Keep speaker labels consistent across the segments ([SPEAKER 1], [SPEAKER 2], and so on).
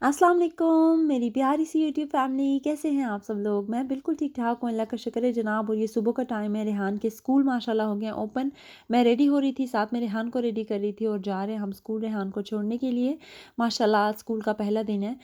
[SPEAKER 1] अस्सलाम वालेकुम मेरी प्यारी सी यूट्यूब फैमिली, कैसे हैं आप सब लोग। मैं बिल्कुल ठीक ठाक हूँ, अल्लाह का शुक्र है जनाब। और ये सुबह का टाइम है, रेहान के स्कूल माशाल्लाह हो गए हैं ओपन। मैं रेडी हो रही थी, साथ में रेहान को रेडी कर रही थी और जा रहे हैं हम स्कूल रेहान को छोड़ने के लिए। माशाल्लाह आज स्कूल का पहला दिन है।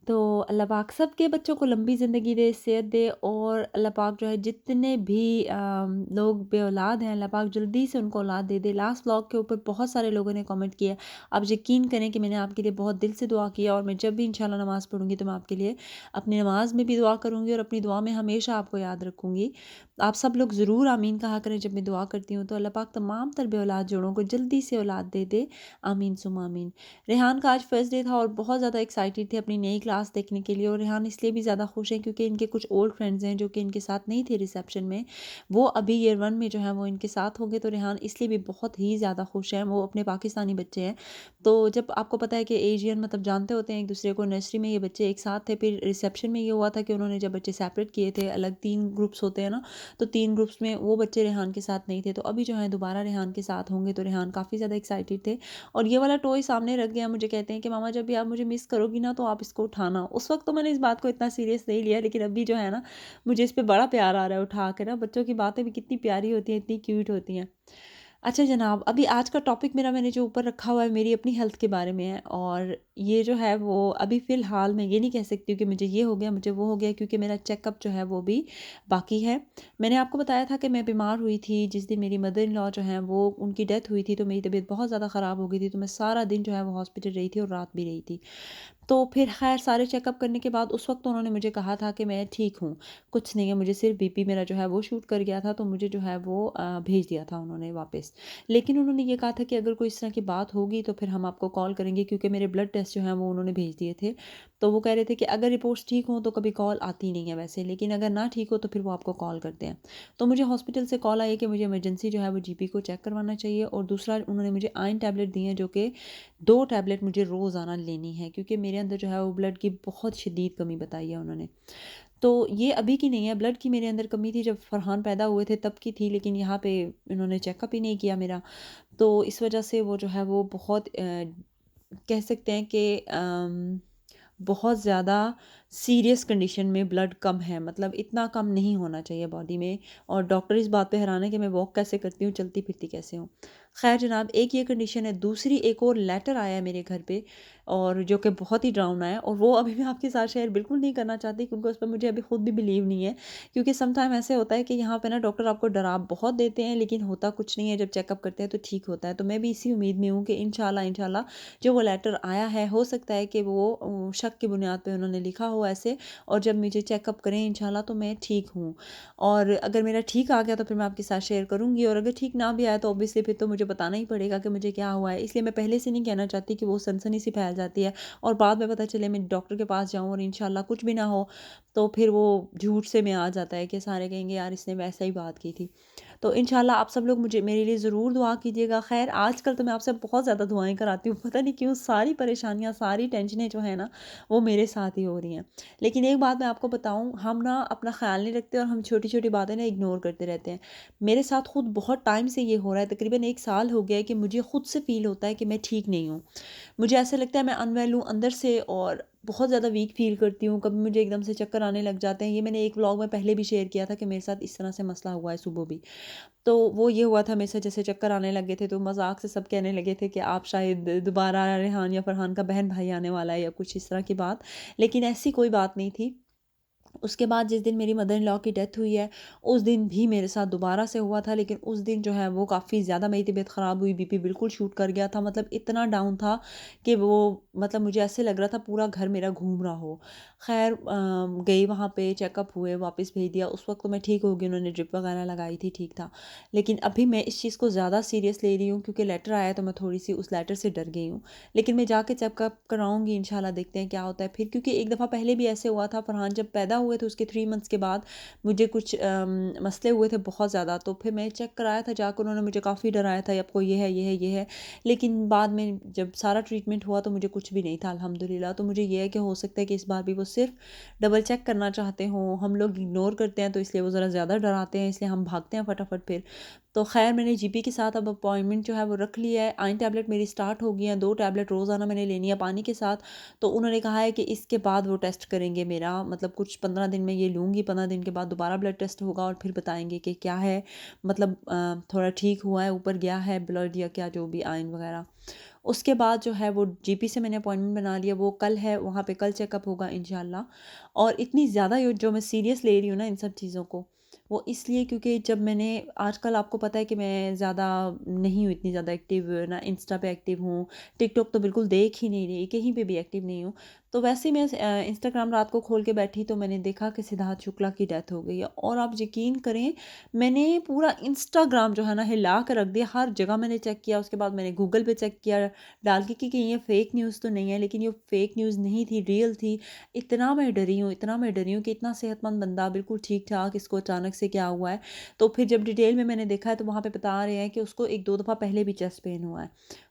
[SPEAKER 1] तो अल्लाह पाक सब के बच्चों को लंबी ज़िंदगी दे, सेहत दे। और अल्लाह पाक जो है जितने भी लोग बे औलाद हैं, अल्लाह पाक जल्दी से उनको औलाद दे दे। लास्ट व्लॉग के ऊपर बहुत सारे लोगों ने कमेंट किया। आप यकीन करें कि मैंने आपके लिए बहुत दिल से दुआ किया और मैं जब भी इंशाल्लाह नमाज़ पढ़ूँगी तो मैं आपके लिए अपनी नमाज़ में भी दुआ करूँगी और अपनी दुआ में हमेशा आपको याद रखूँगी। आप सब लोग ज़रूर आमीन कहा करें जब मैं दुआ करती हूँ। तो अल्लाह पाक तमाम तरबे औलाद जोड़ों को जल्दी से औलाद दे दे। आमीन सुम्मा आमीन। रेहान का आज फर्स्ट डे था और बहुत ज़्यादा एक्साइटेड थे अपनी नई क्लास देखने के लिए। और रेहान इसलिए भी ज़्यादा खुश हैं क्योंकि इनके कुछ ओल्ड फ्रेंड्स हैं जो कि इनके साथ नहीं थे रिसेप्शन में, वो अभी ईयर 1 में जो है वो इनके साथ होंगे। तो रेहान इसलिए भी बहुत ही ज़्यादा खुश हैं। वो अपने पाकिस्तानी बच्चे हैं। तो जब आपको पता है कि एशियन मतलब जानते होते हैं एक दूसरे को, नर्सरी में ये बच्चे एक साथ थे। फिर रिसेप्शन में ये हुआ था कि उन्होंने जब बच्चे सेपरेट किए थे, अलग 3 ग्रुप्स होते हैं ना, तो 3 ग्रुप्स में वो बच्चे रेहान के साथ नहीं थे। तो अभी जो है दोबारा रेहान के साथ होंगे। तो रेहान काफ़ी ज़्यादा एक्साइटेड थे। और ये वाला टॉय सामने रख गया, मुझे कहते हैं कि मामा जब भी आप मुझे मिस करोगी ना तो आप इसको उठाना। उस वक्त तो मैंने इस बात को इतना सीरियस नहीं लिया, लेकिन अभी जो है ना मुझे इस पे बड़ा प्यार आ रहा है उठा के ना। बच्चों की बातें भी कितनी प्यारी होती हैं, इतनी क्यूट होती हैं। अच्छा जनाब, अभी आज का टॉपिक मेरा मैंने जो ऊपर रखा हुआ है मेरी अपनी हेल्थ के बारे में है। और ये जो है वो अभी फ़िलहाल मैं ये नहीं कह सकती हूँ कि मुझे ये हो गया, मुझे वो हो गया, क्योंकि मेरा चेकअप जो है वो भी बाकी है। मैंने आपको बताया था कि मैं बीमार हुई थी जिस दिन मेरी मदर इन लॉ जो हैं वो उनकी डेथ हुई थी। तो मेरी तबीयत बहुत ज़्यादा ख़राब हो गई थी। तो मैं सारा दिन जो है वो हॉस्पिटल रही थी और रात भी रही थी। तो फिर ख़ैर सारे चेकअप करने के बाद उस वक़्त तो उन्होंने मुझे कहा था कि मैं ठीक हूँ, कुछ नहीं है, मुझे सिर्फ़ बीपी मेरा जो है वो शूट कर गया था। तो मुझे जो है वो भेज दिया था उन्होंने वापस। लेकिन उन्होंने ये कहा था कि अगर कोई इस तरह की बात होगी तो फिर हम आपको कॉल करेंगे, क्योंकि मेरे ब्लड टेस्ट जो हैं वो उन्होंने भेज दिए थे। तो वो कह रहे थे कि अगर रिपोर्ट्स ठीक हों तो कभी कॉल आती नहीं है वैसे, लेकिन अगर ना ठीक हो तो फिर वो आपको कॉल करते हैं। तो मुझे हॉस्पिटल से कॉल आई कि मुझे इमरजेंसी जो है वो जीपी को चेक करवाना चाहिए। और दूसरा उन्होंने मुझे आयरन टैबलेट दी हैं जो कि 2 टैबलेट मुझे रोज़ाना लेनी है, क्योंकि मेरे अंदर जो है वो ब्लड की बहुत शदीद कमी बताई है उन्होंने। तो ये अभी की नहीं है, ब्लड की मेरे अंदर कमी थी जब फरहान पैदा हुए थे तब की थी, लेकिन यहाँ पे इन्होंने चेकअप ही नहीं किया मेरा। तो इस वजह से वो जो है वो बहुत कह सकते हैं कि बहुत ज़्यादा सीरियस कंडीशन में ब्लड कम है, मतलब इतना कम नहीं होना चाहिए बॉडी में। और डॉक्टर इस बात पे हैरान है कि मैं वॉक कैसे करती हूँ, चलती फिरती कैसे हूँ। खैर जनाब, एक ये कंडीशन है। दूसरी एक और लेटर आया है मेरे घर पे, और जो कि बहुत ही डरावना है। और वो अभी मैं आपके साथ शेयर बिल्कुल नहीं करना चाहती, क्योंकि उस पर मुझे अभी खुद भी बिलीव नहीं है। क्योंकि सम टाइम ऐसे होता है कि यहाँ पे ना डॉक्टर आपको डरा बहुत देते हैं, लेकिन होता कुछ नहीं है। जब चेकअप करते हैं तो ठीक होता है। तो मैं भी इसी उम्मीद में हूँ कि इंशाल्लाह इंशाल्लाह जो वो लेटर आया है, हो सकता है कि वो शक की बुनियाद पे उन्होंने लिखा हो ऐसे। और जब मुझे चेकअप करें इंशाल्लाह तो मैं ठीक हूँ। और अगर मेरा ठीक आ गया तो फिर मैं आपके साथ शेयर करूँगी। और अगर ठीक ना भी आया तो ऑब्वियसली फिर तो मुझे बताना ही पड़ेगा कि मुझे क्या हुआ है। इसलिए मैं पहले से नहीं कहना चाहती कि वो सनसनी सी फैल जाती है और बाद में पता चले मैं डॉक्टर के पास जाऊँ और इंशाल्लाह कुछ भी ना हो। तो फिर वो झूठ से में आ जाता है कि सारे कहेंगे यार इसने वैसा ही बात की थी। तो इंशाल्लाह आप सब लोग मुझे मेरे लिए ज़रूर दुआ कीजिएगा। ख़ैर आजकल तो मैं आपसे बहुत ज़्यादा दुआएँ कराती हूँ, पता नहीं क्यों सारी परेशानियाँ, सारी टेंशनें जो है ना वो मेरे साथ ही हो रही हैं। लेकिन एक बात मैं आपको बताऊँ, हम ना अपना ख़्याल नहीं रखते और हम छोटी-छोटी बातें ना इग्नोर करते रहते हैं। मेरे साथ खुद बहुत टाइम से ये हो रहा है, तकरीबन 1 साल हो गया है कि मुझे खुद से फ़ील होता है कि मैं ठीक नहीं हूँ। मुझे ऐसा लगता है मैं अनवेल हूँ अंदर से और बहुत ज़्यादा वीक फ़ील करती हूँ। कभी मुझे एकदम से चक्कर आने लग जाते हैं। ये मैंने एक व्लॉग में पहले भी शेयर किया था कि मेरे साथ इस तरह से मसला हुआ है सुबह भी। तो वो ये हुआ था मेरे से, जैसे चक्कर आने लगे थे तो मज़ाक से सब कहने लगे थे कि आप शायद दोबारा रेहान या फरहान का बहन भाई आने वाला है या कुछ इस तरह की बात। लेकिन ऐसी कोई बात नहीं थी। उसके बाद जिस दिन मेरी मदर इन लॉ की डेथ हुई है, उस दिन भी मेरे साथ दोबारा से हुआ था, लेकिन उस दिन जो है वो काफ़ी ज़्यादा मेरी तबीयत ख़राब हुई, बीपी बिल्कुल शूट कर गया था, मतलब इतना डाउन था कि वो मतलब मुझे ऐसे लग रहा था पूरा घर मेरा घूम रहा हो। ख़ैर गई वहाँ पे, चेकअप हुए, वापस भेज दिया। उस वक़्त तो मैं ठीक हो गई, उन्होंने ड्रिप वग़ैरह लगाई थी, ठीक था। लेकिन अभी मैं इस चीज़ को ज़्यादा सीरियस ले रही हूँ क्योंकि लेटर आया तो मैं थोड़ी-सी उस लेटर से डर गई हूँ। लेकिन मैं जाके चेकअप कराऊँगी इंशाल्लाह, देखते हैं क्या होता है फिर, क्योंकि एक दफ़ा पहले भी ऐसे हुआ था, फरहान जब पैदा हुए थे उसके 3 मंथ्स के बाद मुझे कुछ मसले हुए थे बहुत ज़्यादा, तो फिर मैं चेक कराया था जाकर, उन्होंने मुझे काफ़ी डराया था, आपको ये है, ये है, ये है। लेकिन बाद में जब सारा ट्रीटमेंट हुआ तो मुझे कुछ भी नहीं था अल्हम्दुलिल्लाह। तो मुझे ये है कि हो सकता है कि इस बार भी वो सिर्फ़ डबल चेक करना चाहते हों, हम लोग इग्नोर करते हैं तो इसलिए वो ज़रा ज़्यादा डराते हैं, इसलिए हम भागते हैं फटाफट फिर। तो ख़ैर मैंने जीपी के साथ अब अपॉइंटमेंट जो है वो रख लिया है। आयरन टैबलेट मेरी स्टार्ट हो गई हैं, 2 टैबलेट रोज़ाना मैंने लेनी है पानी के साथ। तो उन्होंने कहा है कि इसके बाद वो टेस्ट करेंगे मेरा, मतलब कुछ 15 दिन में ये लूँगी, 15 दिन के बाद दोबारा ब्लड टेस्ट होगा और फिर बताएँगे कि क्या है, मतलब थोड़ा ठीक हुआ है, ऊपर गया है ब्लड या क्या जो भी आयरन वग़ैरह। उसके बाद जो है वो जीपी से मैंने अपॉइंटमेंट बना लिया, वो कल है, वहाँ पे कल चेकअप होगा इंशाल्लाह। और इतनी ज़्यादा यो जो मैं सीरियस ले रही हूँ ना इन सब चीज़ों को, वो इसलिए क्योंकि जब मैंने आजकल आपको पता है कि मैं ज़्यादा नहीं हूँ इतनी ज़्यादा एक्टिव, ना इंस्टा पे एक्टिव हूँ, टिकटॉक तो बिल्कुल देख ही नहीं रही, कहीं पे भी एक्टिव नहीं हूँ। तो वैसे ही मैं इंस्टाग्राम रात को खोल के बैठी तो मैंने देखा कि सिद्धार्थ शुक्ला की डेथ हो गई है, और आप यकीन करें मैंने पूरा इंस्टाग्राम जो है ना हिला कर रख दिया, हर जगह मैंने चेक किया। उसके बाद मैंने गूगल पे चेक किया डाल के कि ये फेक न्यूज़ तो नहीं है, लेकिन ये फेक न्यूज़ नहीं थी, रियल थी। इतना मैं डरी हूँ, इतना मैं डरी हूँ कि इतना सेहतमंद बंदा बिल्कुल ठीक-ठाक, इसको अचानक से क्या हुआ है। तो फिर जब डिटेल में मैंने देखा है तो वहाँ पे बता रहे हैं कि उसको 1-2 दफ़ा पहले भी चेस्ट पेन हुआ है।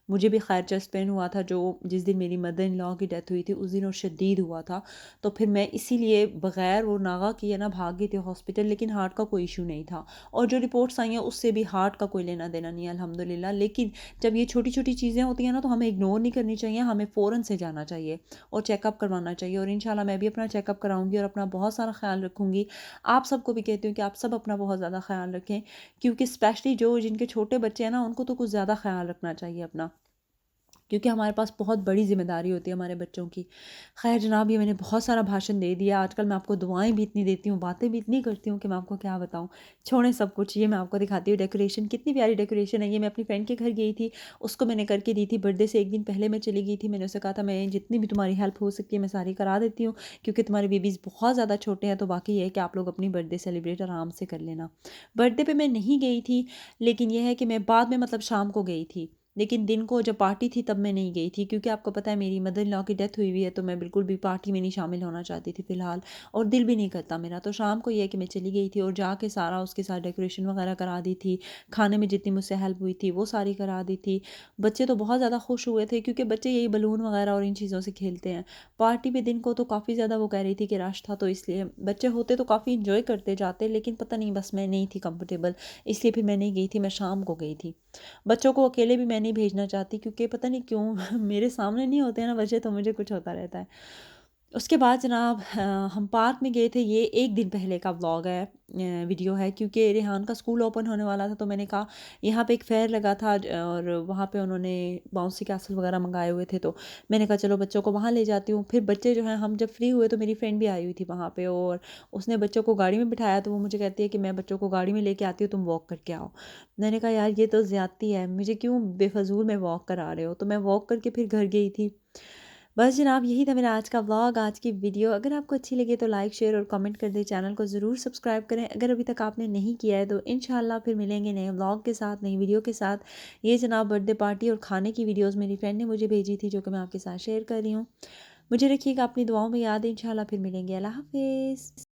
[SPEAKER 1] मुझे भी खैर चेस्ट पेन हुआ था, जो जिस दिन मेरी मदर इन लॉ की डेथ हुई थी उस दिन, और शदीद हुआ था। तो फिर मैं इसीलिए बगैर वो नागा किए ना भाग गई थी हॉस्पिटल, लेकिन हार्ट का कोई इशू नहीं था। और जो रिपोर्ट्स आई हैं उससे भी हार्ट का कोई लेना देना नहीं है अल्हम्दुलिल्लाह। लेकिन जब ये छोटी-छोटी चीज़ें होती हैं ना तो हमें इग्नोर नहीं करनी चाहिए, हमें फ़ौरन से जाना चाहिए और चेकअप करवाना चाहिए। और इंशाल्लाह मैं भी अपना चेकअप कराऊँगी और अपना बहुत सारा ख़्याल रखूँगी। आप सबको भी कहती हूँ कि आप सब अपना बहुत ज़्यादा ख़्याल रखें, क्योंकि स्पेशली जो जिनके छोटे बच्चे हैं ना उनको तो कुछ ज़्यादा ख़्याल रखना चाहिए अपना, क्योंकि हमारे पास बहुत बड़ी ज़िम्मेदारी होती है हमारे बच्चों की। ख़ैर जनाब, ये मैंने बहुत सारा भाषण दे दिया। आजकल मैं आपको दुआएँ भी इतनी देती हूँ, बातें भी इतनी करती हूँ कि मैं आपको क्या बताऊँ। छोड़ें सब कुछ, ये मैं आपको दिखाती हूँ डेकोरेशन, कितनी प्यारी डेकोरेशन है। ये मैं अपनी फ्रेंड के घर गई थी, उसको मैंने करके दी थी। बर्थडे से 1 दिन पहले मैं चली गई थी। मैंने उससे कहा था मैं जितनी भी तुम्हारी हेल्प हो सकती है मैं सारी करा देती हूँ, क्योंकि तुम्हारे बेबीज़ बहुत ज़्यादा छोटे हैं। तो बाकी ये है कि आप लोग अपनी बर्थडे सेलिब्रेट आराम से कर लेना। बर्थडे पे मैं नहीं गई थी, लेकिन ये है कि मैं बाद में मतलब शाम को गई थी। लेकिन दिन को जब पार्टी थी तब मैं नहीं गई थी, क्योंकि आपको पता है मेरी मदर इन लॉ की डेथ हुई हुई है, तो मैं बिल्कुल भी पार्टी में नहीं शामिल होना चाहती थी फ़िलहाल, और दिल भी नहीं करता मेरा। तो शाम को ये है कि मैं चली गई थी और जाके सारा उसके साथ डेकोरेशन वगैरह करा दी थी। खाने में जितनी मुझसे हेल्प हुई थी वो सारी करा दी थी। बच्चे तो बहुत ज़्यादा खुश हुए थे, क्योंकि बच्चे यही बलून वगैरह और इन चीज़ों से खेलते हैं। पार्टी पे दिन को तो काफ़ी ज़्यादा वो कह रही थी कि रश था, तो इसलिए बच्चे होते तो काफ़ी इंजॉय करते जाते, लेकिन पता नहीं बस मैं नहीं थी कंफर्टेबल, इसलिए फिर मैं नहीं गई थी, मैं शाम को गई थी। बच्चों को अकेले भी मैं नहीं भेजना चाहती, क्योंकि पता नहीं क्यों मेरे सामने नहीं होते हैं ना बच्चे, तो मुझे कुछ होता रहता है। उसके बाद जनाब हम पार्क में गए थे, ये 1 दिन पहले का व्लॉग है, वीडियो है, क्योंकि रेहान का स्कूल ओपन होने वाला था। तो मैंने कहा यहाँ पे एक फेयर लगा था और वहाँ पे उन्होंने बाउंसी कैसल वगैरह मंगाए हुए थे, तो मैंने कहा चलो बच्चों को वहाँ ले जाती हूँ। फिर बच्चे जो हैं, हम जब फ्री हुए तो मेरी फ्रेंड भी आई हुई थी वहाँ पे, और उसने बच्चों को गाड़ी में बिठाया, तो वो मुझे कहती है कि मैं बच्चों को गाड़ी में लेके आती हूँ, तुम वॉक करके आओ। मैंने कहा यार ये तो ज़्यादती है, मुझे क्यों बेफजूल में वॉक करा रहे हो। तो मैं वॉक करके फिर घर गई थी। बस जनाब, यही था मेरा आज का व्लॉग, आज की वीडियो। अगर आपको अच्छी लगे तो लाइक, शेयर और कमेंट कर दें। चैनल को ज़रूर सब्सक्राइब करें अगर अभी तक आपने नहीं किया है, तो इंशाल्लाह फिर मिलेंगे नए व्लॉग के साथ, नई वीडियो के साथ। ये जनाब बर्थडे पार्टी और खाने की वीडियोज़ मेरी फ्रेंड ने मुझे भेजी थी, जो कि मैं आपके साथ शेयर कर रही हूँ। मुझे रखिएगा अपनी दुआओं में याद, इंशाल्लाह फिर मिलेंगे। अल्लाह हाफ़िज़।